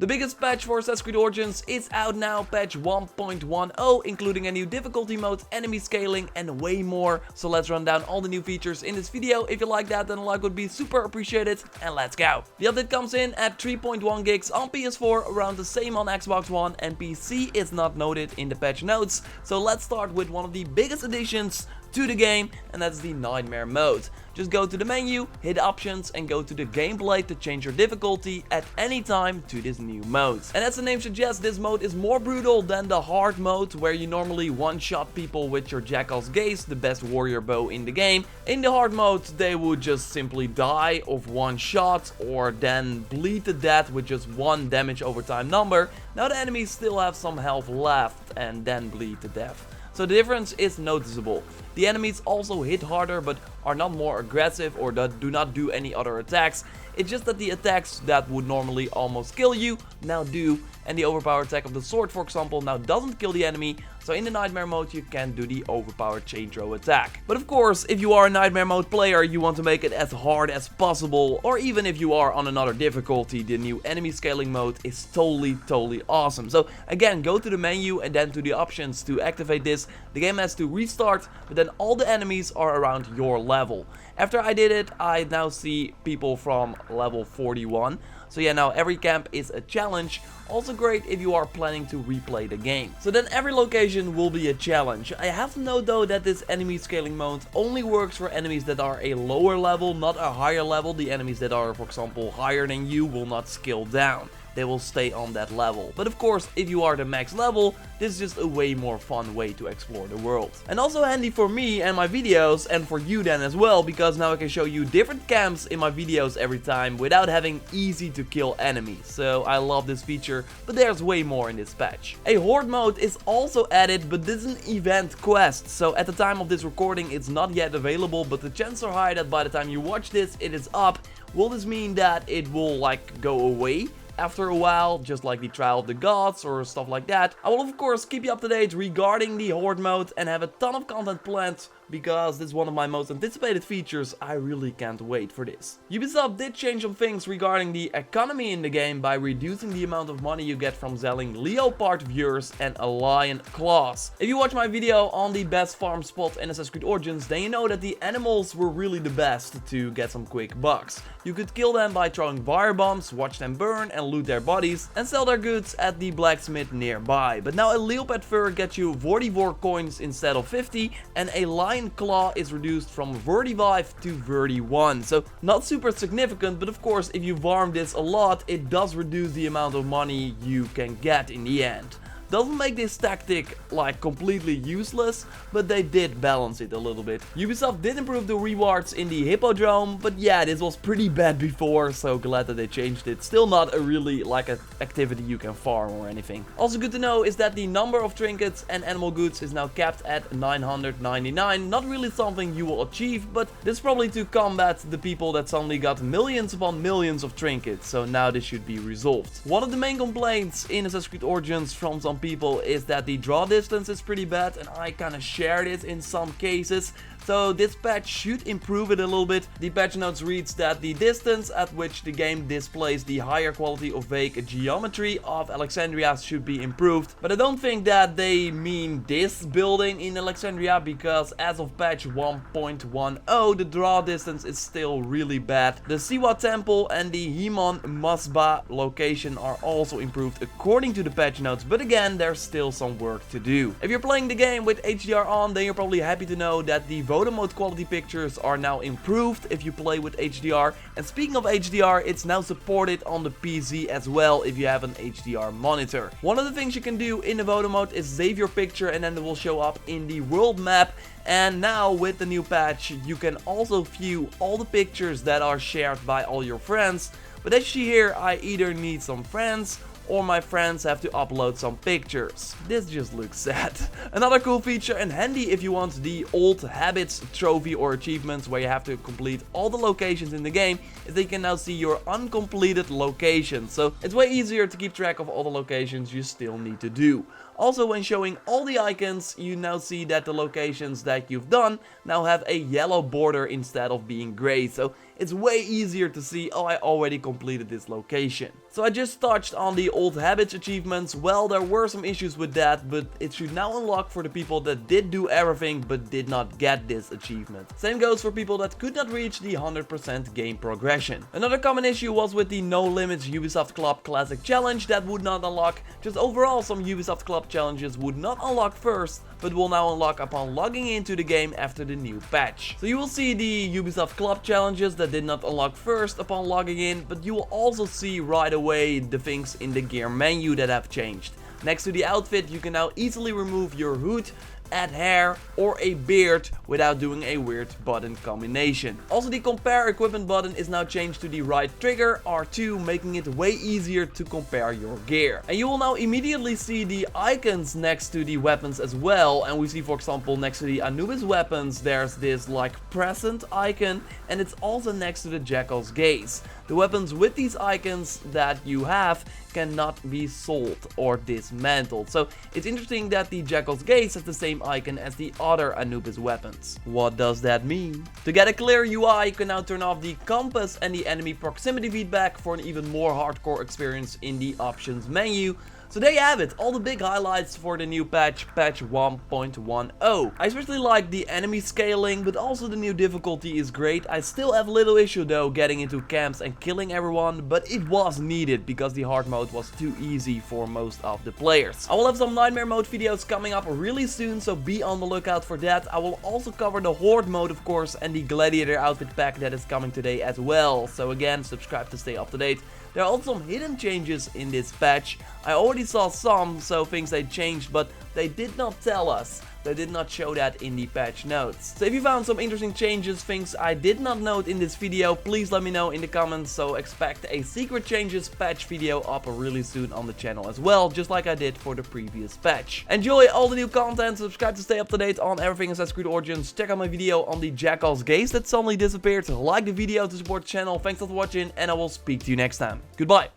The biggest patch for Assassin's Creed Origins is out now, patch 1.10, including a new difficulty mode, enemy scaling and way more. So let's run down all the new features in this video. If you like that, then a like would be super appreciated, and let's go. The update comes in at 3.1 gigs on PS4, around the same on Xbox One, and PC is not noted in the patch notes. So let's start with one of the biggest additions to the game, and that's the Nightmare mode. Just go to the menu, hit options and go to the gameplay to change your difficulty at any time to this new mode. And as the name suggests, this mode is more brutal than the Horde mode, where you normally one-shot people with your Jackal's Gaze, the best warrior bow in the game. In the Horde mode, they would just simply die of one shot or then bleed to death with just one damage over time number. Now the enemies still have some health left and then bleed to death. So the difference is noticeable. The enemies also hit harder but are not more aggressive or do not do any other attacks. It's just that the attacks that would normally almost kill you now do, and the overpowered attack of the sword, for example, now doesn't kill the enemy. So in the Nightmare mode you can do the overpowered chain throw attack. But of course, if you are a Nightmare mode player, you want to make it as hard as possible, or even if you are on another difficulty, the new enemy scaling mode is totally awesome. So again, go to the menu and then to the options to activate this. The game has to restart, but then all the enemies are around your level. After I did it, I now see people from level 41. So yeah, now every camp is a challenge. Also great if you are planning to replay the game. So then every location will be a challenge. I have to note though that this enemy scaling mode only works for enemies that are a lower level, not a higher level. The enemies that are, for example, higher than you will not scale down. They will stay on that level. But of course, if you are the max level, this is just a way more fun way to explore the world. And also handy for me and my videos, and for you then as well, because now I can show you different camps in my videos every time without having easy to kill enemies. So I love this feature, but there's way more in this patch. A Horde mode is also added, but this is an event quest. So at the time of this recording, it's not yet available, but the chances are high that by the time you watch this, it is up. Will this mean that it will like go away after a while, just like the Trial of the Gods or stuff like that? I will of course keep you up to date regarding the Horde mode and have a ton of content planned, because this is one of my most anticipated features. I really can't wait for this. Ubisoft did change some things regarding the economy in the game by reducing the amount of money you get from selling Leopard viewers and Alien claws. If you watch my video on the best farm spot in Assassin's Creed Origins, then you know that the animals were really the best to get some quick bucks. You could kill them by throwing fire bombs, watch them burn and loot their bodies, and sell their goods at the blacksmith nearby. But now a leopard fur gets you 44 coins instead of 50, and a lion claw is reduced from 35 to 31. So not super significant, but of course if you farm this a lot, it does reduce the amount of money you can get in the end. Doesn't make this tactic like completely useless, but they did balance it a little bit. Ubisoft did improve the rewards in the Hippodrome, but yeah, this was pretty bad before, so glad that they changed it. Still not a really like an activity you can farm or anything. Also good to know is that the number of trinkets and animal goods is now capped at 999. Not really something you will achieve, but this is probably to combat the people that suddenly got millions upon millions of trinkets, so now this should be resolved. One of the main complaints in Assassin's Creed Origins from some people is that the draw distance is pretty bad, and I kinda shared it in some cases. So this patch should improve it a little bit. The patch notes reads that the distance at which the game displays the higher quality of vague geometry of Alexandria should be improved. But I don't think that they mean this building in Alexandria, because as of patch 1.10, the draw distance is still really bad. The Siwa Temple and the Himon Masba location are also improved according to the patch notes, but again, there's still some work to do. If you're playing the game with HDR on, then you're probably happy to know that the Horde Mode quality pictures are now improved if you play with HDR. And speaking of HDR, it's now supported on the PC as well if you have an HDR monitor. One of the things you can do in the Horde Mode is save your picture, and then it will show up in the world map. And now with the new patch, you can also view all the pictures that are shared by all your friends. But as you see here, I either need some friends or my friends have to upload some pictures. This just looks sad. Another cool feature and handy if you want the old habits trophy or achievements where you have to complete all the locations in the game is that you can now see your uncompleted locations. So it's way easier to keep track of all the locations you still need to do. Also, when showing all the icons, you now see that the locations that you've done now have a yellow border instead of being gray. So it's way easier to see, oh, I already completed this location. So I just touched on the old habits achievements. Well, there were some issues with that, but it should now unlock for the people that did do everything but did not get this achievement. Same goes for people that could not reach the 100% game progression. Another common issue was with the No Limits Ubisoft Club Classic Challenge that would not unlock. Just overall, some Ubisoft Club challenges would not unlock first, but will now unlock upon logging into the game after the new patch. So you will see the Ubisoft Club challenges that did not unlock first upon logging in, but you will also see right away the things in the gear menu that have changed. Next to the outfit, you can now easily remove your hood, add hair or a beard without doing a weird button combination. Also, the compare equipment button is now changed to the right trigger, R2, making it way easier to compare your gear. And you will now immediately see the icons next to the weapons as well, and we see, for example, next to the Anubis weapons there's this like present icon, and it's also next to the Jackal's Gaze. The weapons with these icons that you have cannot be sold or dismantled. So it's interesting that the Jackal's Gaze has the same icon as the other Anubis weapons. What does that mean? To get a clear UI, you can now turn off the compass and the enemy proximity feedback for an even more hardcore experience in the options menu. So there you have it, all the big highlights for the new patch 1.10. I especially like the enemy scaling, but also the new difficulty is great. I still have a little issue though getting into camps and killing everyone, but it was needed because the hard mode was too easy for most of the players. I will have some nightmare mode videos coming up really soon, so be on the lookout for that. I will also cover the Horde mode, of course, and the gladiator outfit pack that is coming today as well. So again, subscribe to stay up to date. There are also some hidden changes in this patch. I already saw some, so things they changed, but they did not tell us. They did not show that in the patch notes. So if you found some interesting changes, things I did not note in this video, please let me know in the comments. So expect a secret changes patch video up really soon on the channel as well, just like I did for the previous patch. Enjoy all the new content, subscribe to stay up to date on everything Assassin's Creed Origins, check out my video on the Jackal's Gaze that suddenly disappeared, like the video to support the channel. Thanks for watching, and I will speak to you next time. Goodbye.